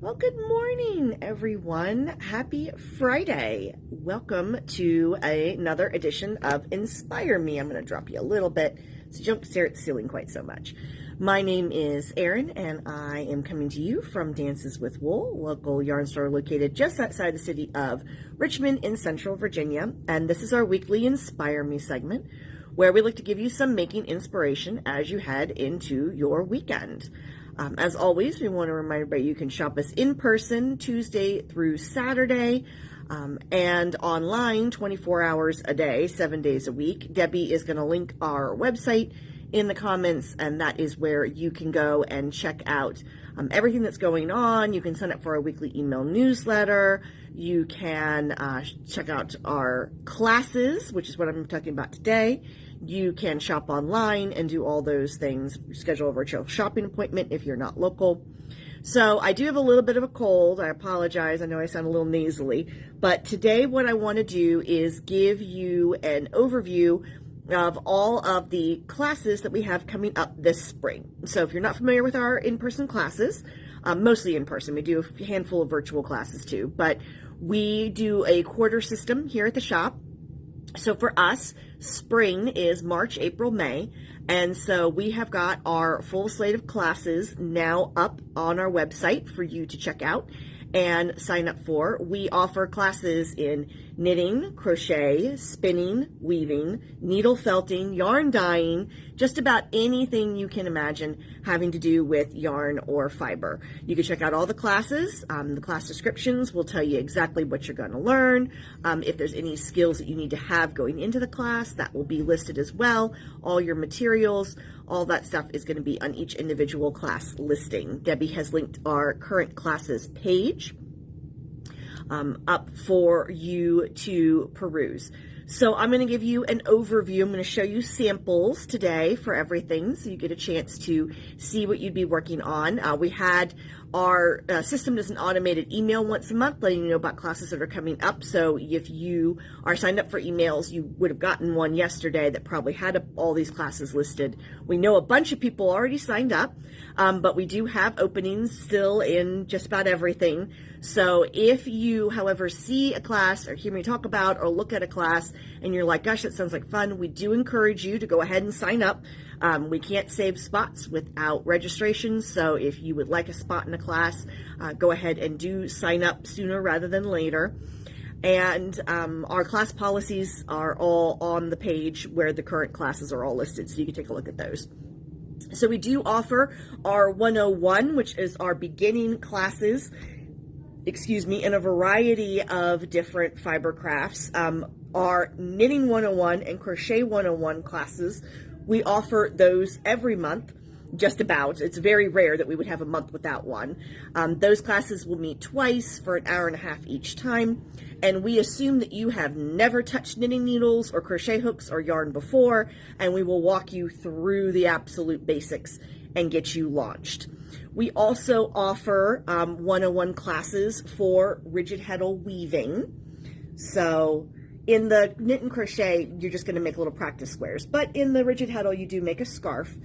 Well, good morning, everyone. Happy Friday. Welcome to another edition of Inspire Me. I'm going to drop you a little bit so you don't stare at the ceiling quite so much. My name is Erin, and I am coming to you from Dances with Wool, local yarn store located just outside the city of Richmond in Central Virginia. And this is our weekly Inspire Me segment, where we look to give you some making inspiration as you head into your weekend. As always, we want to remind everybody you can shop us in person Tuesday through Saturday and online 24 hours a day, 7 days a week. Debbie is going to link our website in the comments, and that is where you can go and check out everything that's going on. You can sign up for our weekly email newsletter. You can check out our classes, which is what I'm talking about today. You can shop online and do all those things. Schedule a virtual shopping appointment if you're not local. So I do have a little bit of a cold. I apologize. I know I sound a little nasally. But today what I want to do is give you an overview of all of the classes that we have coming up this spring. So if you're not familiar with our in-person classes, mostly in person, we do a handful of virtual classes too, but we do a quarter system here at the shop. So for us, spring is March, April, May, and so we have got our full slate of classes now up on our website for you to check out and sign up for. We offer classes in knitting, crochet, spinning, weaving, needle felting, yarn dyeing, just about anything you can imagine having to do with yarn or fiber. You can check out all the classes. The class descriptions will tell you exactly what you're going to learn. If there's any skills that you need to have going into the class, that will be listed as well. All your materials, all that stuff is going to be on each individual class listing. Debbie has linked our current classes page up for you to peruse. So I'm going to give you an overview. I'm going to show you samples today for everything so you get a chance to see what you'd be working on. We had our system does an automated email once a month letting you know about classes that are coming up. So if you are signed up for emails, you would have gotten one yesterday that probably had all these classes listed. We know a bunch of people already signed up, but we do have openings still in just about everything. So if you, however, see a class or hear me talk about or look at a class and you're like, gosh, that sounds like fun, we do encourage you to go ahead and sign up. We can't save spots without registration, so if you would like a spot in a class, go ahead and do sign up sooner rather than later. And our class policies are all on the page where the current classes are all listed, so you can take a look at those. So we do offer our 101, which is our beginning classes, in a variety of different fiber crafts. Our knitting 101 and crochet 101 classes, we offer those every month, just about. It's very rare that we would have a month without one. Those classes will meet twice for an hour and a half each time, and we assume that you have never touched knitting needles or crochet hooks or yarn before, and we will walk you through the absolute basics and get you launched. We also offer 101 classes for rigid heddle weaving. So in the knit and crochet, you're just going to make little practice squares. But in the rigid heddle, you do make a scarf.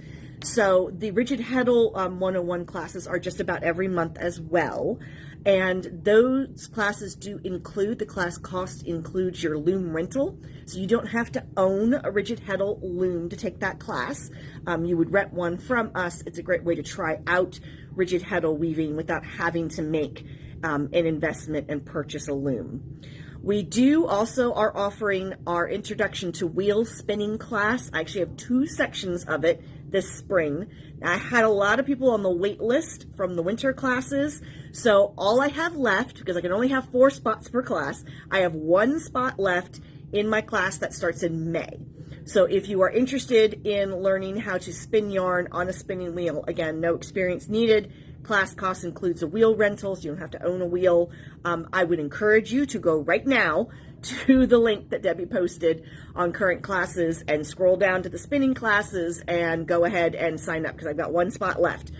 So the rigid heddle 101 classes are just about every month as well. And those classes do include, the class cost includes your loom rental. So you don't have to own a rigid heddle loom to take that class. You would rent one from us. It's a great way to try out rigid heddle weaving without having to make an investment and purchase a loom. We do also are offering our Introduction to Wheel Spinning class. I actually have 2 sections of it this spring. I had a lot of people on the wait list from the winter classes, so all I have left, because I can only have 4 spots per class, I have 1 spot left in my class that starts in May. So if you are interested in learning how to spin yarn on a spinning wheel, again, no experience needed. Class cost includes a wheel rental, so you don't have to own a wheel. I would encourage you to go right now to the link that Debbie posted on current classes and scroll down to the spinning classes and go ahead and sign up because I've got 1 spot left.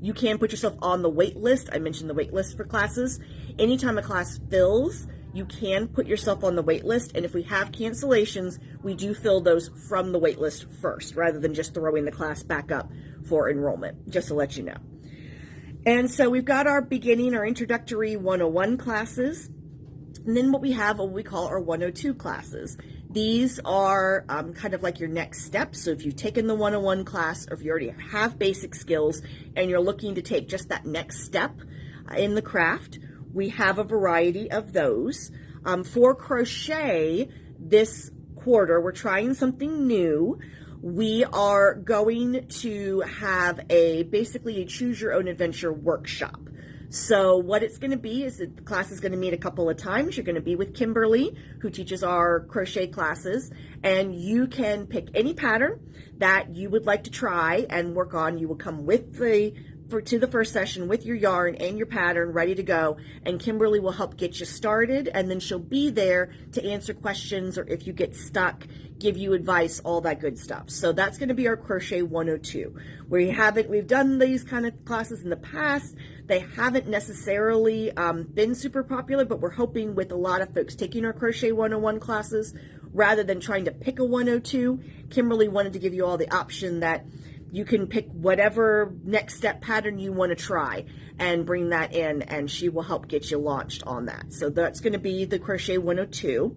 You can put yourself on the wait list. I mentioned the wait list for classes. Anytime a class fills, you can put yourself on the wait list, and if we have cancellations, we do fill those from the wait list first rather than just throwing the class back up for enrollment, just to let you know. And so we've got our beginning, our introductory 101 classes. And then what we have, what we call our 102 classes. These are kind of like your next steps. So if you've taken the 101 class, or if you already have basic skills and you're looking to take just that next step in the craft, we have a variety of those. For crochet this quarter, we're trying something new. We are going to have basically a choose your own adventure workshop. So what it's going to be is that the class is going to meet a couple of times. You're going to be with Kimberly, who teaches our crochet classes, and you can pick any pattern that you would like to try and work on. You will come with to the first session with your yarn and your pattern ready to go, and Kimberly will help get you started, and then she'll be there to answer questions, or if you get stuck, give you advice, all that good stuff. So that's going to be our Crochet 102. We've done these kind of classes in the past. They haven't necessarily been super popular, but we're hoping with a lot of folks taking our Crochet 101 classes, rather than trying to pick a 102, Kimberly wanted to give you all the option that you can pick whatever next step pattern you want to try and bring that in, and she will help get you launched on that. So that's going to be the Crochet 102.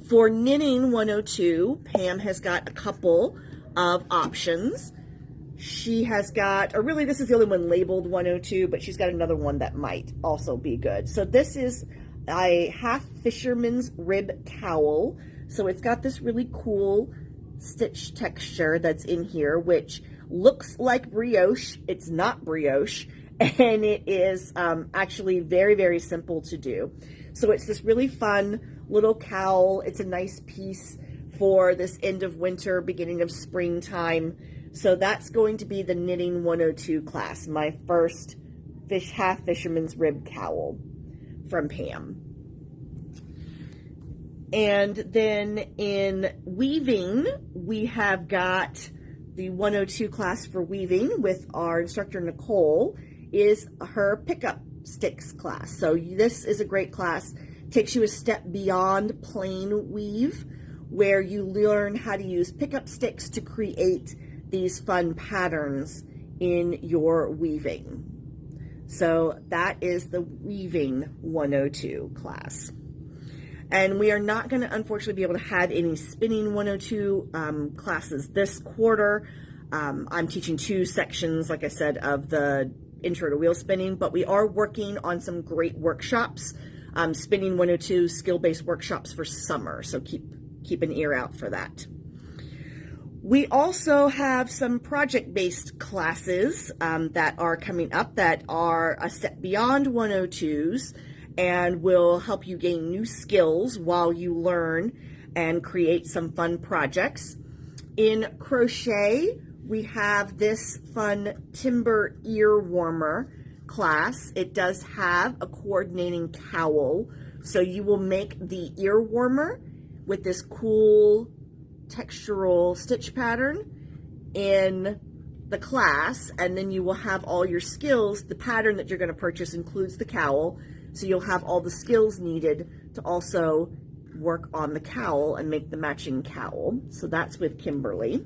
For Knitting 102, Pam has got a couple of options. She has got, or really this is the only one labeled 102, but she's got another one that might also be good. So this is a half fisherman's rib cowl. So it's got this really cool stitch texture that's in here, which looks like brioche. It's not brioche, and it is actually very, very simple to do. So it's this really fun little cowl. It's a nice piece for this end of winter, beginning of springtime. So that's going to be the Knitting 102 class, my first half fisherman's rib cowl from Pam. And then in weaving, we have got the 102 class for weaving with our instructor Nicole, is her pickup sticks class. So this is a great class. Takes you a step beyond plain weave, where you learn how to use pickup sticks to create these fun patterns in your weaving. So that is the Weaving 102 class. And we are not going to, unfortunately, be able to have any Spinning 102 classes this quarter. I'm teaching 2 sections, like I said, of the Intro to Wheel Spinning, but we are working on some great workshops, Spinning 102 skill-based workshops for summer, so keep an ear out for that. We also have some project-based classes that are coming up that are a step beyond 102s, and will help you gain new skills while you learn and create some fun projects. In crochet, we have this fun timber ear warmer class. It does have a coordinating cowl, so you will make the ear warmer with this cool textural stitch pattern in the class, and then you will have all your skills. The pattern that you're going to purchase includes the cowl, so you'll have all the skills needed to also work on the cowl and make the matching cowl. So that's with Kimberly.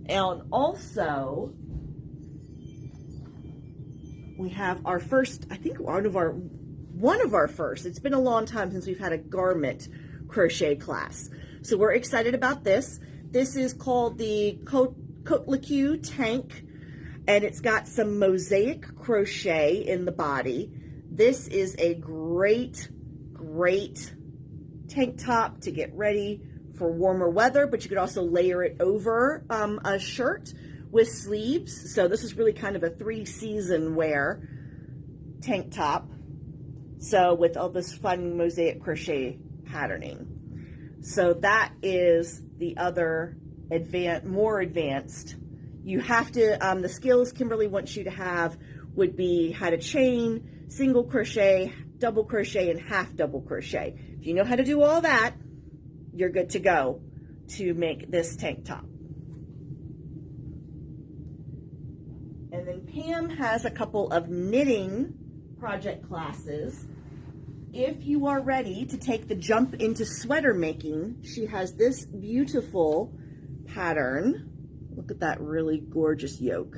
And also, we have our first, I think one of our first, it's been a long time since we've had a garment crochet class. So we're excited about this. This is called the Coatlicue Tank, and it's got some mosaic crochet in the body. This is a great tank top to get ready for warmer weather, but you could also layer it over a shirt with sleeves. So this is really kind of a 3-season wear tank top. So with all this fun mosaic crochet patterning. So that is the other more advanced. You have to, the skills Kimberly wants you to have would be how to chain, single crochet, double crochet, and half double crochet. If you know how to do all that, you're good to go to make this tank top. And then Pam has a couple of knitting project classes. If you are ready to take the jump into sweater making, she has this beautiful pattern. Look at that really gorgeous yoke.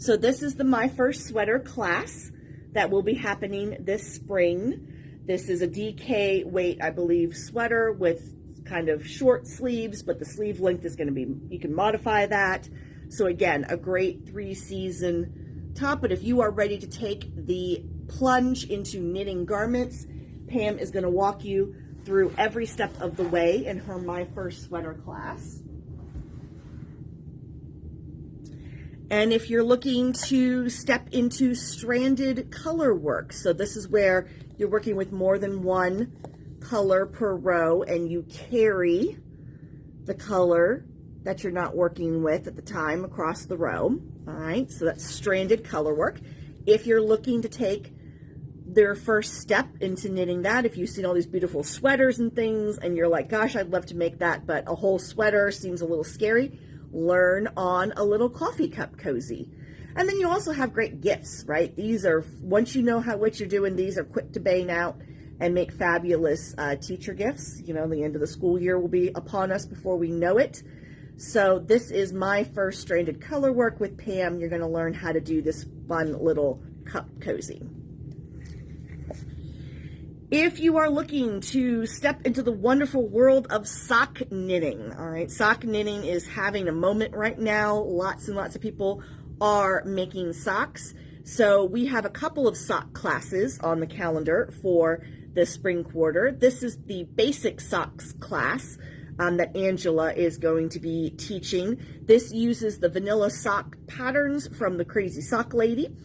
So this is the My First Sweater class that will be happening this spring. This is a DK weight, I believe, sweater with kind of short sleeves, but the sleeve length is going to be, you can modify that. So again, a great 3-season top. But if you are ready to take the plunge into knitting garments, Pam is going to walk you through every step of the way in her My First Sweater class. And if you're looking to step into stranded color work, so this is where you're working with more than one color per row and you carry the color that you're not working with at the time across the row. All right, so that's stranded color work. If you're looking to take their first step into knitting that, if you've seen all these beautiful sweaters and things and you're like, gosh, I'd love to make that, but a whole sweater seems a little scary, learn on a little coffee cup cozy. And then you also have great gifts, right? These are, once you know what you're doing, these are quick to bang out and make fabulous teacher gifts. You know, the end of the school year will be upon us before we know it. So this is My First Stranded Color Work with Pam. You're going to learn how to do this fun little cup cozy. If you are looking to step into the wonderful world of sock knitting, all right, sock knitting is having a moment right now. Lots and lots of people are making socks. So we have a couple of sock classes on the calendar for the spring quarter. This is the basic socks class that Angela is going to be teaching. This uses the vanilla sock patterns from the Crazy Sock Lady.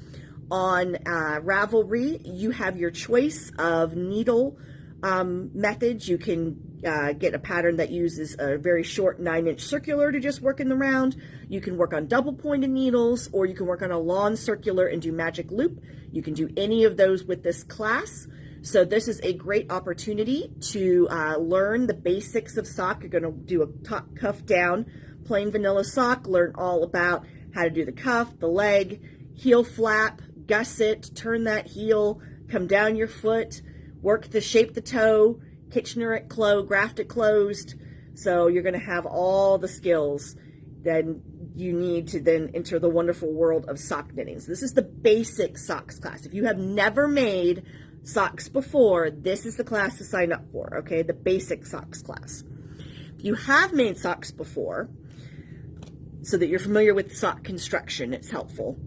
On Ravelry, you have your choice of needle methods. You can get a pattern that uses a very short 9-inch circular to just work in the round. You can work on double pointed needles, or you can work on a long circular and do magic loop. You can do any of those with this class. So this is a great opportunity to learn the basics of sock. You're going to do a top cuff down, plain vanilla sock, learn all about how to do the cuff, the leg, heel flap, gusset, turn that heel, come down your foot, work to shape the toe, Kitchener it closed, graft it closed. So you're going to have all the skills that you need to then enter the wonderful world of sock knitting. So this is the basic socks class. If you have never made socks before, this is the class to sign up for, okay? The basic socks class. If you have made socks before, so that you're familiar with sock construction, it's helpful.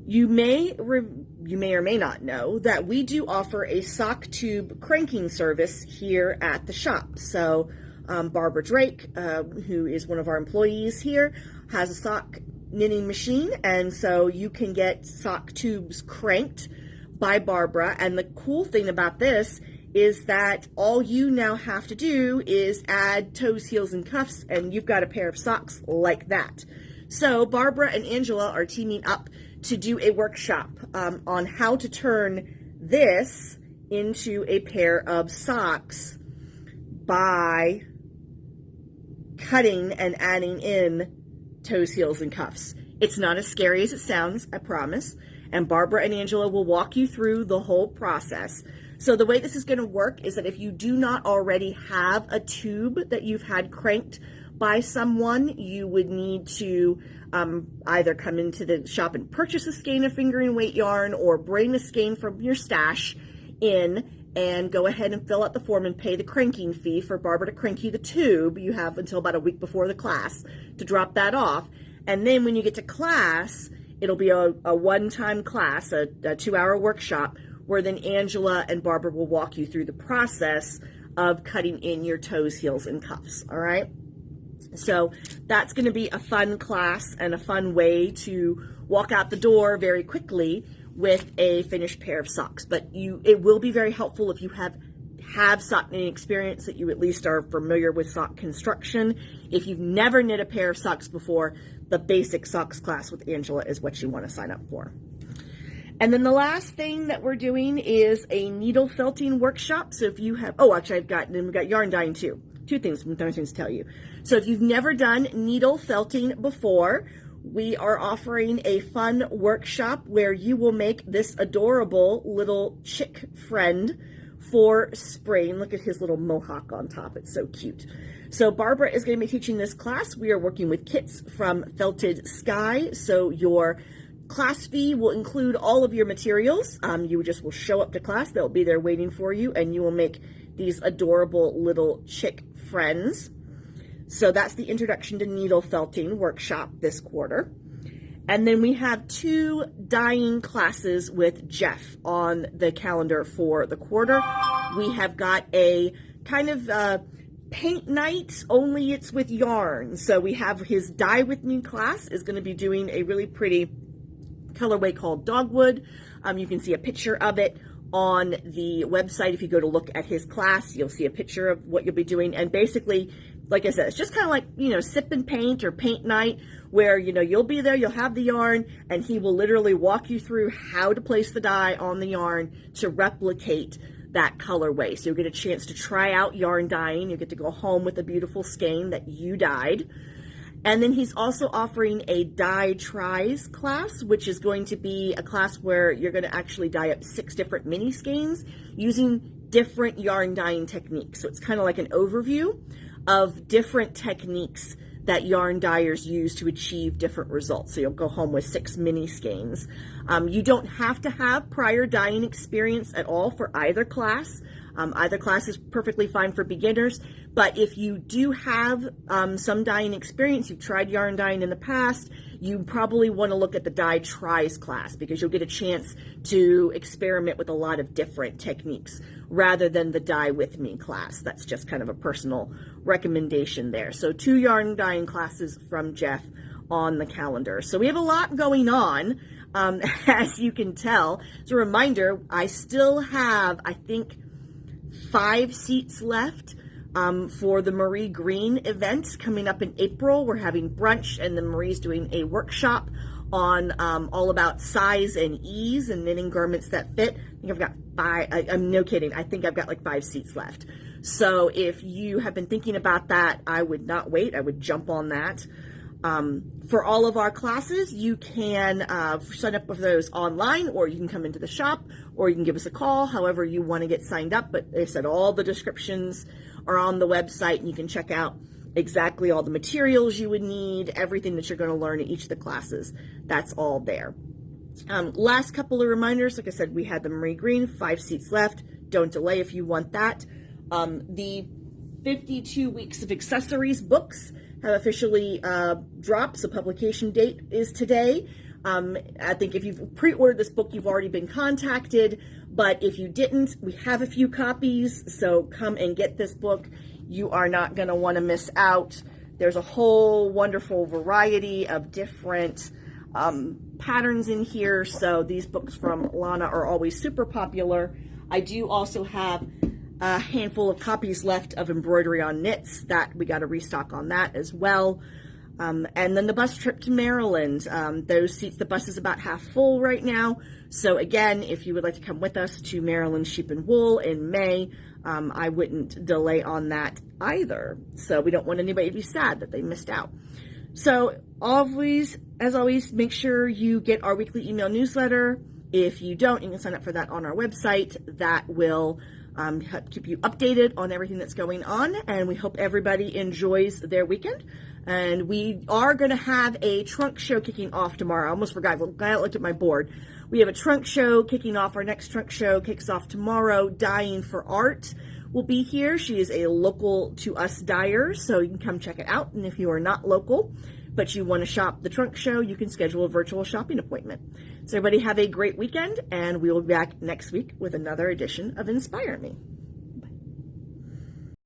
You may or may not know that we do offer a sock tube cranking service here at the shop. So Barbara Drake, who is one of our employees here, has a sock knitting machine, and so you can get sock tubes cranked by Barbara. And the cool thing about this is that all you now have to do is add toes, heels, and cuffs, and you've got a pair of socks like that. So Barbara and Angela are teaming up to do a workshop on how to turn this into a pair of socks by cutting and adding in toes, heels, and cuffs. It's not as scary as it sounds, I promise. And Barbara and Angela will walk you through the whole process. So the way this is going to work is that if you do not already have a tube that you've had cranked by someone, you would need to either come into the shop and purchase a skein of fingering weight yarn, or bring a skein from your stash in and go ahead and fill out the form and pay the cranking fee for Barbara to crank you the tube. You have until about a week before the class to drop that off. And then when you get to class, it'll be a one-time class, a 2-hour workshop, where then Angela and Barbara will walk you through the process of cutting in your toes, heels, and cuffs, all right? So that's going to be a fun class and a fun way to walk out the door very quickly with a finished pair of socks. But it will be very helpful if you have sock knitting experience, that you at least are familiar with sock construction. If you've never knit a pair of socks before, the basic socks class with Angela is what you want to sign up for. And then the last thing that we're doing is a needle felting workshop. So if you have, we've got yarn dyeing too. Two things to tell you. So if you've never done needle felting before, we are offering a fun workshop where you will make this adorable little chick friend for spring. Look at his little mohawk on top. It's so cute. So Barbara is going to be teaching this class. We are working with kits from Felted Sky. So your Class fee will include all of your materials. You just will show up to class. They'll be there waiting for you, and you will make these adorable little chick friends. So that's the Introduction to Needle Felting workshop this quarter. And then we have 2 dyeing classes with Jeff on the calendar for the quarter. We have got a kind of paint night, only it's with yarn. So we have his Dye With Me class is going to be doing a really pretty colorway called Dogwood. You can see a picture of it on the website. If you go to look at his class, you'll see a picture of what you'll be doing. And basically, like I said, it's just kind of like, sip and paint or paint night, where, you'll be there, you'll have the yarn, and he will literally walk you through how to place the dye on the yarn to replicate that colorway. So you'll get a chance to try out yarn dyeing. You'll get to go home with a beautiful skein that you dyed. And then he's also offering a dye tries class, which is going to be a class where you're going to actually dye up 6 different mini skeins using different yarn dyeing techniques. So it's kind of like an overview of different techniques that yarn dyers use to achieve different results. So you'll go home with 6 mini skeins. You don't have to have prior dyeing experience at all for either class. Either class is perfectly fine for beginners, but if you do have some dyeing experience, you've tried yarn dyeing in the past, you probably want to look at the Dye Tries class, because you'll get a chance to experiment with a lot of different techniques rather than the Dye With Me class. That's just kind of a personal recommendation there. So 2 yarn dyeing classes from Jeff on the calendar. So we have a lot going on, as you can tell. As a reminder, I still have, I think, 5 seats left for the Marie Green event coming up in April. We're having brunch, and then Marie's doing a workshop on all about size and ease and knitting garments that fit. I think I've got 5, I'm no kidding, I think I've got like 5 seats left. So if you have been thinking about that, I would not wait, I would jump on that. For all of our classes, you can sign up for those online, or you can come into the shop, or you can give us a call, however you want to get signed up. But they said all the descriptions are on the website, and you can check out exactly all the materials you would need, everything that you're going to learn in each of the classes. That's all there. Last couple of reminders. Like I said, we had the Marie Green, 5 seats left. Don't delay if you want that. The 52 Weeks of Accessories books have officially dropped, so publication date is today. I think if you've pre-ordered this book, you've already been contacted, but if you didn't, we have a few copies, so come and get this book. You are not going to want to miss out. There's a whole wonderful variety of different patterns in here, so these books from Lana are always super popular. I do also have a handful of copies left of Embroidery on Knits that we got to restock on that as well. And then the bus trip to Maryland, those seats, the bus is about half full right now. So again, if you would like to come with us to Maryland Sheep and Wool in May, I wouldn't delay on that either. So we don't want anybody to be sad that they missed out. So always, as always, make sure you get our weekly email newsletter. If you don't, you can sign up for that on our website. That will keep you updated on everything that's going on, and we hope everybody enjoys their weekend. And we are going to have a trunk show kicking off tomorrow. I almost forgot. I looked at my board. We have a trunk show kicking off. Our next trunk show kicks off tomorrow. Dyeing for Art will be here. She is a local to us dyer, so you can come check it out. And if you are not local, but you want to shop the trunk show, you can schedule a virtual shopping appointment. So everybody have a great weekend, and we will be back next week with another edition of Inspire Me.